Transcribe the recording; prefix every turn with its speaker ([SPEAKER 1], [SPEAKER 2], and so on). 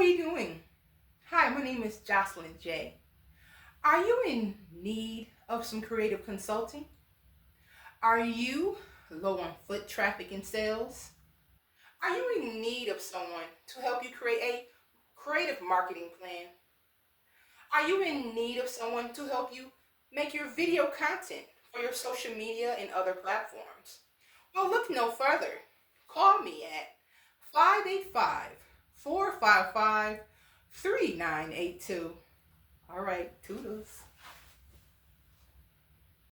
[SPEAKER 1] you doing? Hi, my name is Jocelyn J. Are you in need of some creative consulting? Are you low on foot traffic and sales? Are you in need of someone to help you create a creative marketing plan? Are you in need of someone to help you make your video content for your social media and other platforms? Well, look no further. Call me at 585-455-3982. All right, toodles.